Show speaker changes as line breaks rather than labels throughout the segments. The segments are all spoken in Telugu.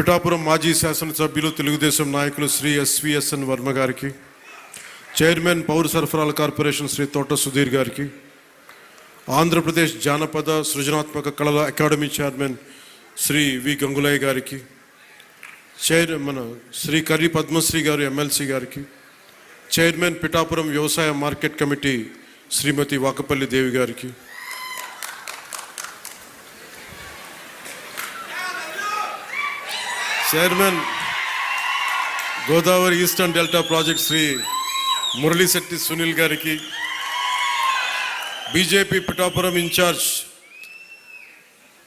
పిఠాపురం మాజీ శాసనసభ్యులు తెలుగుదేశం నాయకులు శ్రీ ఎస్విఎస్ఎన్ వర్మ గారికి, చైర్మన్ పౌర సరఫరాల కార్పొరేషన్ శ్రీ తోట సుధీర్ గారికి, ఆంధ్రప్రదేశ్ జానపద సృజనాత్మక కళల అకాడమీ చైర్మన్ శ్రీ వి గంగులయ్య గారికి, చైర్మన్ శ్రీ కర్రి పద్మశ్రీ గారు ఎమ్మెల్సీ గారికి, చైర్మన్ పిఠాపురం వ్యవసాయ మార్కెట్ కమిటీ శ్రీమతి వాకపల్లి దేవి గారికి, chairman Godavari eastern delta project Sri Muralishetti Sunil గారికి, బీజేపీ పిఠాపురం ఇన్ఛార్జ్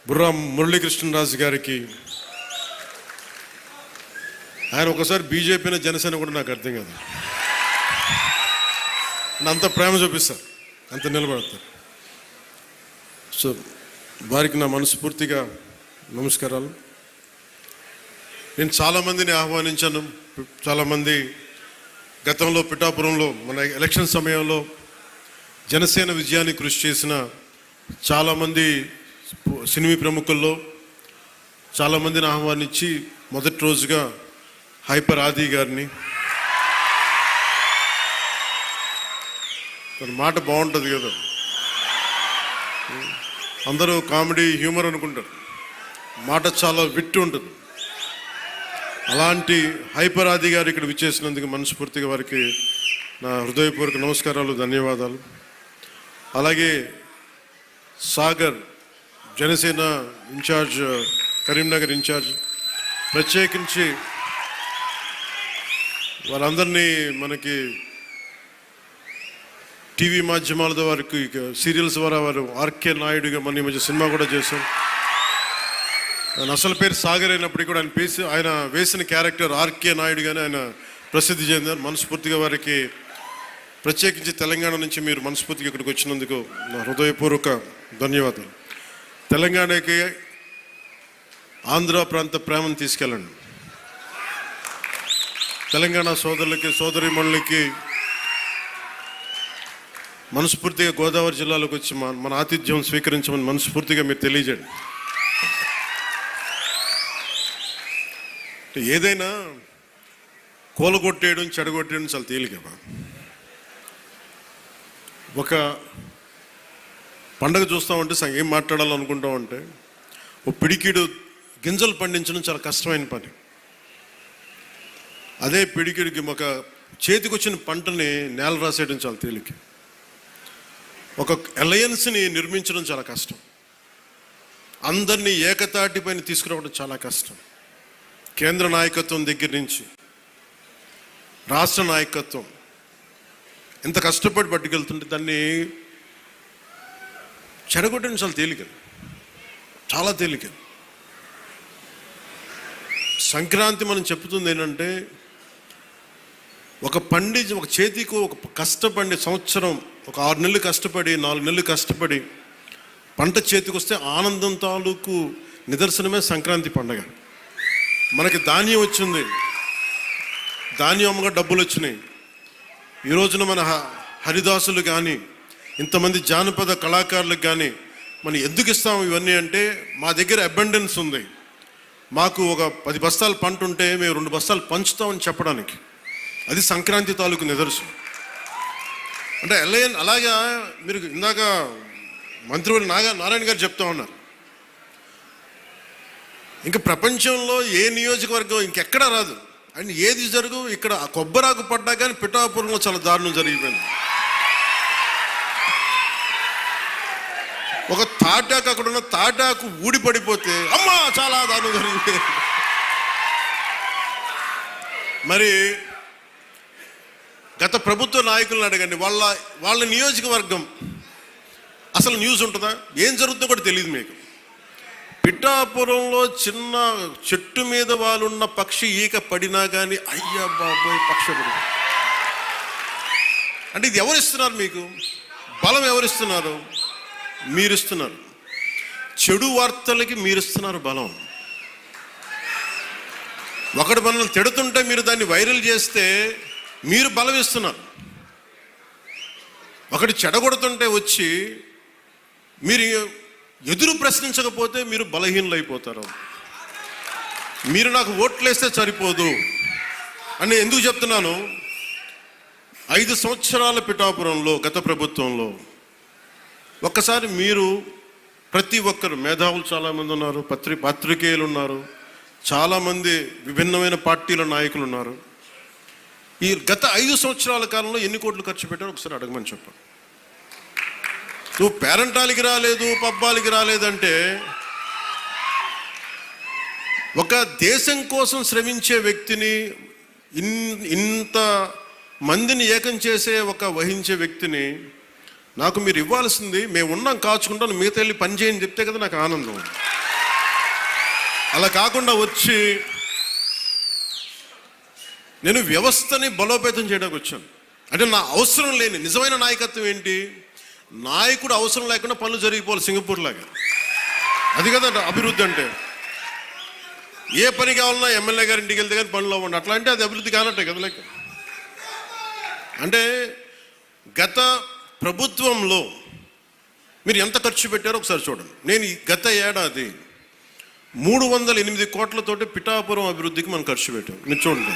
బుర్రా మురళీకృష్ణరాజు గారికి. ఆయన ఒకసారి బీజేపీని జనసేన కూడా నాకు అర్థం కాదు, అంత ప్రేమ చూపిస్తారు, అంత నిలబడతారు. సో వారికి నా మనస్ఫూర్తిగా నమస్కారాలు. నేను చాలామందిని ఆహ్వానించాను. చాలామంది గతంలో పిఠాపురంలో మన ఎలక్షన్ సమయంలో జనసేన విజయాన్ని కృషి చేసిన చాలామంది సినిమా ప్రముఖుల్లో చాలామందిని ఆహ్వానించి మొదటి రోజుగా హైపర్ ఆది గారిని, మాట బాగుంటుంది కదా, అందరూ కామెడీ హ్యూమర్ అనుకుంటారు, మాట చాలా విట్టు ఉంటుంది. అలాంటి హైపర్ ఆది గారు ఇక్కడ విచ్చేసినందుకు మనస్ఫూర్తిగా వారికి నా హృదయపూర్వక నమస్కారాలు, ధన్యవాదాలు. అలాగే సాగర్ జనసేన ఇన్ఛార్జ్, కరీంనగర్ ఇన్ఛార్జ్, ప్రత్యేకించి వాళ్ళందరినీ మనకి టీవీ మాధ్యమాల ద్వారా, సీరియల్స్ ద్వారా వారు ఆర్కే నాయుడుగా మన ఈ మధ్య సినిమా కూడా చేశారు. ఆయన అసలు పేరు సాగర్ అయినప్పటికీ కూడా ఆయన వేసిన క్యారెక్టర్ ఆర్కే నాయుడుగానే ఆయన ప్రసిద్ధి చెందారు. మనస్ఫూర్తిగా వారికి, ప్రత్యేకించి తెలంగాణ నుంచి మీరు మనస్ఫూర్తిగా ఇక్కడికి వచ్చినందుకు నా హృదయపూర్వక ధన్యవాదాలు. తెలంగాణకి ఆంధ్ర ప్రాంత ప్రేమను తీసుకెళ్ళండి. తెలంగాణ సోదరులకి, సోదరీమణులకి మనస్ఫూర్తిగా గోదావరి జిల్లాలోకి వచ్చి మన ఆతిథ్యం స్వీకరించమని మనస్ఫూర్తిగా మీరు తెలియజేయండి. ఏదైనా కూలగొట్టేయడం, చెడగొట్టేయడం చాలా తేలిక. ఒక పండగ చూస్తామంటే ఏం మాట్లాడాలనుకుంటామంటే, ఓ పిడికిడు గింజలు పండించడం చాలా కష్టమైన పని. అదే పిడికిడికి ఒక చేతికి వచ్చిన పంటని నేల రాసేయడం చాలా తేలిక. ఒక అలయన్స్ని నిర్మించడం చాలా కష్టం. అందరినీ ఏకతాటిపైన తీసుకురావడం చాలా కష్టం. కేంద్ర నాయకత్వం దగ్గర నుంచి రాష్ట్ర నాయకత్వం ఎంత కష్టపడి పట్టుకెళ్తుంటే దాన్ని చెడగొట్టడం చాలా తేలిక, చాలా తేలిక. సంక్రాంతి మనం చెప్తుంది ఏంటంటే, ఒక చేతికి ఒక కష్టపడి సంవత్సరం, ఒక 6 నెలలు కష్టపడి, 4 నెలలు కష్టపడి పంట చేతికి వస్తే ఆనందం తాలూకు నిదర్శనమే సంక్రాంతి పండగ. మనకి ధాన్యం వచ్చింది, ధాన్యం అమ్మగా డబ్బులు వచ్చినాయి. ఈ రోజున మన హరిదాసులు కానీ, ఇంతమంది జానపద కళాకారులకు కానీ మనం ఎందుకు ఇస్తాం ఇవన్నీ అంటే, మా దగ్గర అబండెన్స్ ఉంది, మాకు ఒక 10 బస్తాలు పంట ఉంటే మేము 2 బస్తాలు పంచుతామని చెప్పడానికి. అది సంక్రాంతి తాలూకు నిదర్శనం. అంటే అలాగా మీరు ఇందాక మంత్రివర్యులు నారాయణ గారు చెప్తా ఉన్నారు, ఇంకా ప్రపంచంలో ఏ నియోజకవర్గం ఇంకెక్కడా రాదు అండ్ ఏది జరుగు, ఇక్కడ కొబ్బరాకు పడ్డా కానీ పిఠాపురంలో చాలా దారుణం జరిగిపోయింది. ఒక తాటాకు, అక్కడ ఉన్న తాటాకు ఊడిపడిపోతే అమ్మా చాలా దారుణం జరిగిపోయింది. మరి గత ప్రభుత్వ నాయకులను అడగండి, వాళ్ళ నియోజకవర్గం అసలు న్యూస్ ఉంటుందా, ఏం జరుగుతుందో కూడా తెలియదు మీకు. పిఠాపురంలో చిన్న చెట్టు మీద వాళ్ళున్న పక్షి ఈక పడినా కానీ అయ్యా బాబాయ్ పక్షి పడి. అంటే ఇది ఎవరిస్తున్నారు మీకు బలం? ఎవరిస్తున్నారు? మీరిస్తున్నారు. చెడు వార్తలకి మీరిస్తున్నారు బలం. ఒకటి మనల్ని తిడుతుంటే మీరు దాన్ని వైరల్ చేస్తే మీరు బలం ఇస్తున్నారు. ఒకటి చెడగొడుతుంటే వచ్చి మీరు ఎదురు ప్రశ్నించకపోతే మీరు బలహీనలు అయిపోతారు. మీరు నాకు ఓట్లేస్తే సరిపోదు అని ఎందుకు చెప్తున్నాను? 5 సంవత్సరాల పిఠాపురంలో గత ప్రభుత్వంలో ఒక్కసారి మీరు ప్రతి ఒక్కరు మేధావులు చాలామంది ఉన్నారు, పత్రికేయులు ఉన్నారు, చాలామంది విభిన్నమైన పార్టీల నాయకులు ఉన్నారు. ఈ గత 5 సంవత్సరాల కాలంలో ఎన్ని కోట్లు ఖర్చు పెట్టారో ఒకసారి అడగమని చెప్పాను. నువ్వు పేరంటాలకి రాలేదు, పబ్బాలకి రాలేదంటే, ఒక దేశం కోసం శ్రమించే వ్యక్తిని, ఇంత మందిని ఏకం చేసే వహించే వ్యక్తిని నాకు మీరు ఇవ్వాల్సింది, మేము ఉన్నాం కాచుకుంటాను, మిగతా వెళ్ళి పని చేయని చెప్తే కదా నాకు ఆనందం. అలా కాకుండా వచ్చి నేను వ్యవస్థని బలోపేతం చేయడానికి వచ్చాను. అంటే నా అవసరం లేని నిజమైన నాయకత్వం ఏంటి? నాయకుడు అవసరం లేకుండా పనులు జరిగిపోవాలి సింగపూర్ లాగా. అది కదా అభివృద్ధి అంటే. ఏ పని కావాలన్నా ఎమ్మెల్యే గారి ఇంటికి వెళ్తే కానీ పనులు అవ్వండి, అట్లా అంటే అది అభివృద్ధి కానట్టే కదా. లెక్క అంటే గత ప్రభుత్వంలో మీరు ఎంత ఖర్చు పెట్టారో ఒకసారి చూడండి. నేను గత ఏడాది 308 కోట్లతోటి పిఠాపురం అభివృద్ధికి మనం ఖర్చు పెట్టాం. మీరు చూడండి.